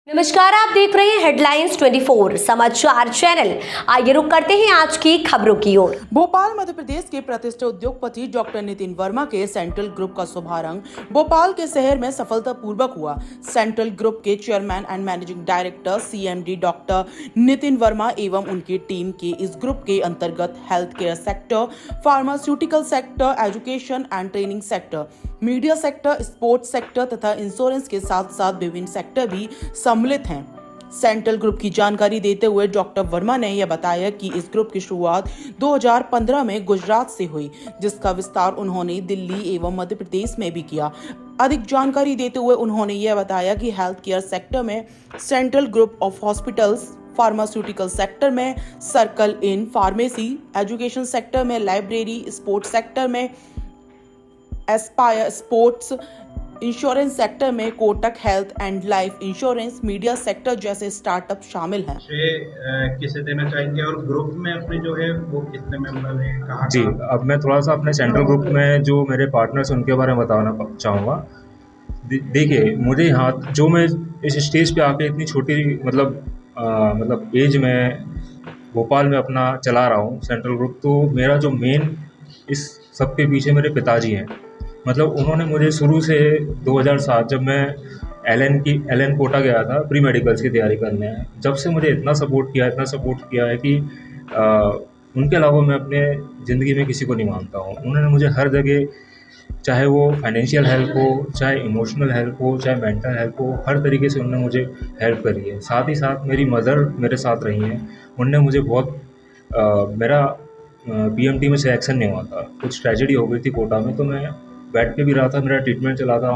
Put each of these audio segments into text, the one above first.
नमस्कार, आप देख रहे हैं हेडलाइंस 24 समाचार चैनल। आइए रुक करते हैं आज की खबरों की ओर। भोपाल मध्य प्रदेश के प्रतिष्ठित उद्योगपति डॉक्टर नितिन वर्मा के सेंट्रल ग्रुप का शुभारंभ भोपाल के शहर में सफलतापूर्वक हुआ। सेंट्रल ग्रुप के chairman and managing director CMD doctor Nitin Verma एवं उनकी टीम के इस ग्रुप के अंतर्गत health care sector, pharmaceutical sector, education and training sector, media sector, sports sector तथा इंश्योरेंस के साथ साथ विभिन्न सेक्टर भी सम्मिलित हैं। सेंट्रल ग्रुप की जानकारी देते हुए डॉक्टर वर्मा ने यह बताया कि इस ग्रुप की शुरुआत 2015 में गुजरात से हुई, जिसका विस्तार उन्होंने दिल्ली एवं मध्य प्रदेश में भी किया। अधिक जानकारी देते हुए उन्होंने यह बताया कि हेल्थ केयर सेक्टर में central group of hospitals, pharmaceutical sector में circle in pharmacy, education sector में लाइब्रेरी, स्पोर्ट्स सेक्टर में एस्पायर स्पोर्ट्स, इंश्योरेंस सेक्टर में Kotak health and life insurance, media sector जैसे स्टार्टअप शामिल हैं। किसे देना चाहेंगे और ग्रुप में अपने जो है वो कितने मेंबर हैं, कहाँ जी, अब मैं थोड़ा सा अपने सेंट्रल ग्रुप में जो मेरे पार्टनर्स हैं उनके बारे में बताना चाहूँगा। देखिए, मुझे यहाँ जो मैं इस स्टेज पे आके इतनी छोटी मतलब एज में भोपाल में अपना चला रहा हूँ सेंट्रल ग्रुप, तो मेरा जो मेन इस सब के पीछे मेरे पिताजी हैं। मतलब उन्होंने मुझे शुरू से 2007 जब मैं एलएन कोटा गया था प्री मेडिकल्स की तैयारी करने, जब से मुझे इतना सपोर्ट किया है कि उनके अलावा मैं अपने ज़िंदगी में किसी को नहीं मानता हूँ। उन्होंने मुझे हर जगह, चाहे वो फाइनेंशियल हेल्प हो, चाहे इमोशनल हेल्प हो, चाहे मेंटल हेल्प हो, हर तरीके से उन्होंने मुझे हेल्प करी है। साथ ही साथ मेरी मदर मेरे साथ रही हैं। उनने मुझे बहुत मेरा PMT में सिलेक्शन नहीं हुआ था, कुछ ट्रेजेडी हो गई थी कोटा में, तो मैं बेड पे भी रहा था, मेरा ट्रीटमेंट चला था,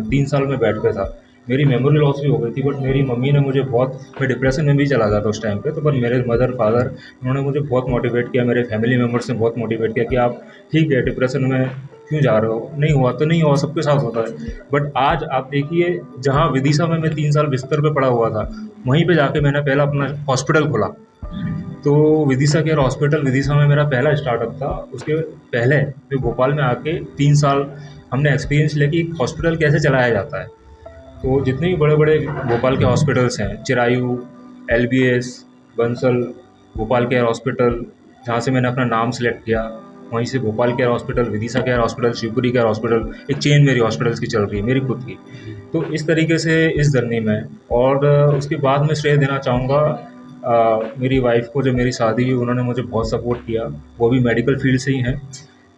3 साल में बेड पे था। मेरी मेमोरी लॉस भी हो गई थी, बट मेरी मम्मी ने मुझे बहुत, मैं डिप्रेशन में भी चला गया था उस टाइम पे, तो पर मेरे मदर फादर उन्होंने मुझे बहुत मोटिवेट किया, मेरे फैमिली मेम्बर्स ने बहुत मोटिवेट किया कि आप ठीक है, डिप्रेशन में क्यों जा रहे हो, नहीं हुआ तो नहीं हुआ, सबके साथ होता है। बट आज आप देखिए, जहाँ विदिशा में मैं 3 साल बिस्तर पे पड़ा हुआ था, वहीं पे जाके मैंने पहला अपना हॉस्पिटल खोला। तो विदिशा केयर हॉस्पिटल विदिशा में मेरा पहला स्टार्टअप था। उसके पहले फिर भोपाल में आके 3 साल हमने एक्सपीरियंस लिया कि हॉस्पिटल कैसे चलाया जाता है। तो जितने भी बड़े बड़े भोपाल के हॉस्पिटल्स हैं, Chirayu, LBS, Bansal, Bhopal care hospital, जहाँ से मैंने अपना नाम सेलेक्ट किया, वहीं से Bhopal care hospital, Vidisha care hospital, Shivpuri care hospital, एक चेन मेरी हॉस्पिटल्स की चल रही है, मेरी खुद की। तो इस तरीके से इस जर्नी में, और उसके बाद मैं श्रेय देना चाहूँगा मेरी वाइफ को। जब मेरी शादी हुई, उन्होंने मुझे बहुत सपोर्ट किया, वो भी मेडिकल फील्ड से ही हैं।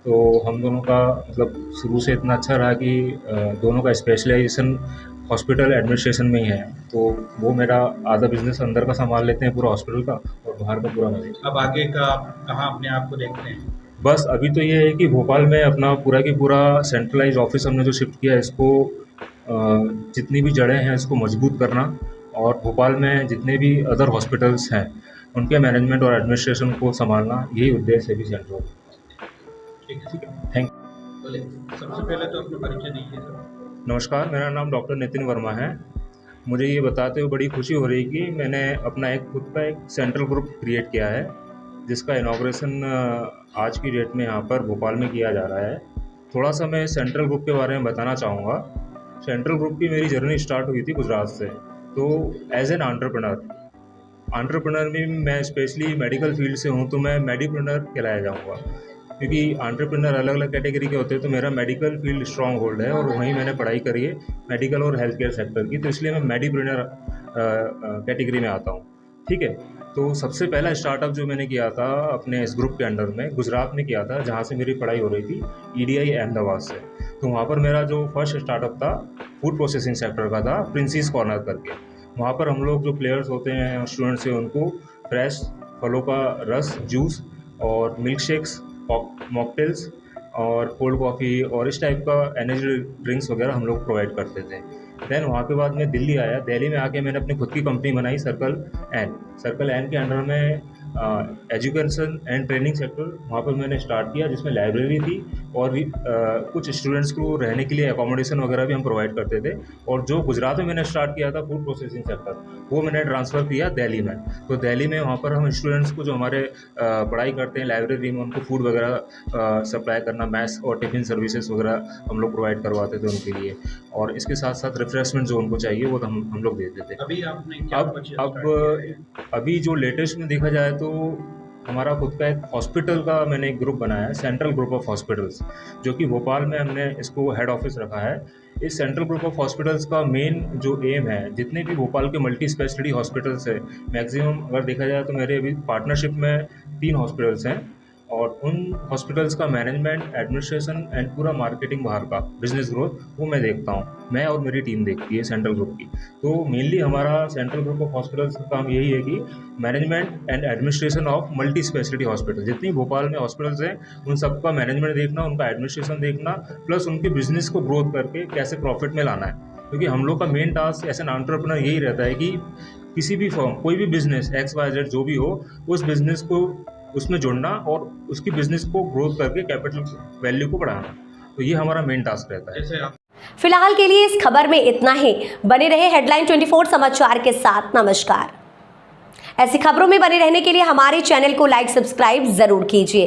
तो हम दोनों का मतलब शुरू से इतना अच्छा रहा कि दोनों का स्पेशलाइजेशन हॉस्पिटल एडमिनिस्ट्रेशन में ही है। तो वो मेरा आधा बिजनेस अंदर का संभाल लेते हैं पूरा हॉस्पिटल का, और बाहर का पूरा मैनेज। अब आगे का कहाँ अपने आप को देखते हैं? बस अभी तो ये है कि भोपाल में अपना पूरा की पूरा सेंट्रलाइज ऑफिस हमने जो शिफ्ट किया है, इसको जितनी भी जड़ें हैं इसको मजबूत करना, और भोपाल में जितने भी अदर हॉस्पिटल्स हैं उनके मैनेजमेंट और एडमिनिस्ट्रेशन को संभालना, यही उद्देश्य है भी सेंट्रल। ठीक है, थैंक। बोले सबसे पहले तो अपना परिचय दीजिए सर। नमस्कार, मेरा नाम डॉक्टर नितिन वर्मा है। मुझे ये बताते हुए बड़ी खुशी हो रही है कि मैंने अपना एक खुद का एक सेंट्रल ग्रुप क्रिएट किया है, जिसका इनॉग्रेशन आज की डेट में यहाँ पर भोपाल में किया जा रहा है। थोड़ा सा मैं सेंट्रल ग्रुप के बारे में बताना चाहूँगा। सेंट्रल ग्रुप की मेरी जर्नी स्टार्ट हुई थी गुजरात से। तो एज एन एंटरप्रेन्योर में मैं स्पेशली मेडिकल फील्ड से हूँ, तो मैं मेडिप्रेन्योर कहलाया जाऊँगा, क्योंकि एंटरप्रेन्योर अलग अलग कैटेगरी के होते हैं। तो मेरा मेडिकल फील्ड स्ट्रॉन्ग होल्ड है, और वहीं मैंने पढ़ाई करी है मेडिकल और हेल्थ केयर सेक्टर की, तो इसलिए मैं मेडिप्रेन्योर कैटेगरी में आता हूँ। ठीक है। तो सबसे पहला स्टार्टअप जो मैंने किया था अपने इस ग्रुप के अंडर में गुजरात में किया था, जहाँ से मेरी पढ़ाई हो रही थी, EDI अहमदाबाद से। तो वहाँ पर मेरा जो फर्स्ट स्टार्टअप था फूड प्रोसेसिंग सेक्टर का था, प्रिंसेस कॉर्नर करके। वहाँ पर हम लोग जो प्लेयर्स होते हैं, स्टूडेंट्स हैं, उनको फ्रेश फलों का रस, जूस और मिल्क शेक्स, मॉकटेल्स और कोल्ड कॉफ़ी और इस टाइप का एनर्जी ड्रिंक्स वगैरह हम लोग प्रोवाइड करते थे। देन वहाँ के बाद मैं दिल्ली आया। दिल्ली में आके मैंने अपनी खुद की कंपनी बनाई, सर्कल एन के अंडर में एजुकेशन एंड ट्रेनिंग सेक्टर वहाँ पर मैंने स्टार्ट किया, जिसमें लाइब्रेरी थी और भी कुछ स्टूडेंट्स को रहने के लिए अकोमोडेशन वगैरह भी हम प्रोवाइड करते थे। और जो गुजरात में मैंने स्टार्ट किया था फूड प्रोसेसिंग सेक्टर, वो मैंने ट्रांसफ़र किया दिल्ली में। तो दिल्ली में वहाँ पर हम स्टूडेंट्स को जो हमारे पढ़ाई करते हैं लाइब्रेरी में, उनको फूड वगैरह सप्लाई करना, मैस और टिफ़िन सर्विसेज वगैरह हम लोग प्रोवाइड करवाते थे उनके लिए। और इसके साथ साथ रिफ्रेशमेंट जो उनको चाहिए वो तो हम लोग देते थे। अभी आपने क्या अभी जो लेटेस्ट में देखा जाए तो हमारा खुद का एक हॉस्पिटल का मैंने एक ग्रुप बनाया है, सेंट्रल ग्रुप ऑफ हॉस्पिटल्स, जो कि भोपाल में हमने इसको हेड ऑफिस रखा है। इस सेंट्रल ग्रुप ऑफ हॉस्पिटल्स का मेन जो एम है, जितने भी भोपाल के मल्टी स्पेशलिटी हॉस्पिटल्स है, मैक्सिमम अगर देखा जाए तो मेरे अभी पार्टनरशिप में 3 हॉस्पिटल्स हैं, और उन हॉस्पिटल्स का मैनेजमेंट, एडमिनिस्ट्रेशन एंड पूरा मार्केटिंग, बाहर का बिजनेस ग्रोथ, वो मैं देखता हूँ, मैं और मेरी टीम देखती है सेंट्रल ग्रुप की। तो मेनली हमारा सेंट्रल ग्रुप ऑफ हॉस्पिटल्स का काम यही है कि management and administration of multi speciality hospital, जितनी भोपाल में हॉस्पिटल्स हैं उन सबका मैनेजमेंट देखना, उनका एडमिनिस्ट्रेशन देखना, प्लस उनके बिजनेस को ग्रोथ करके कैसे प्रॉफिट में लाना है। क्योंकि हम लोग का main task as an entrepreneur यही रहता है कि किसी भी फर्म, कोई भी बिजनेस XYZ जो भी हो, उस बिजनेस को उसमें जुड़ना और उसकी बिजनेस को ग्रोथ करके कैपिटल वैल्यू को बढ़ाना। तो ये हमारा मेन टास्क रहता है। जैसे आप फिलहाल के लिए इस खबर में इतना ही। बने रहे हेडलाइन 24 समाचार के साथ। नमस्कार। ऐसी खबरों में बने रहने के लिए हमारे चैनल को लाइक, सब्सक्राइब जरूर कीजिए।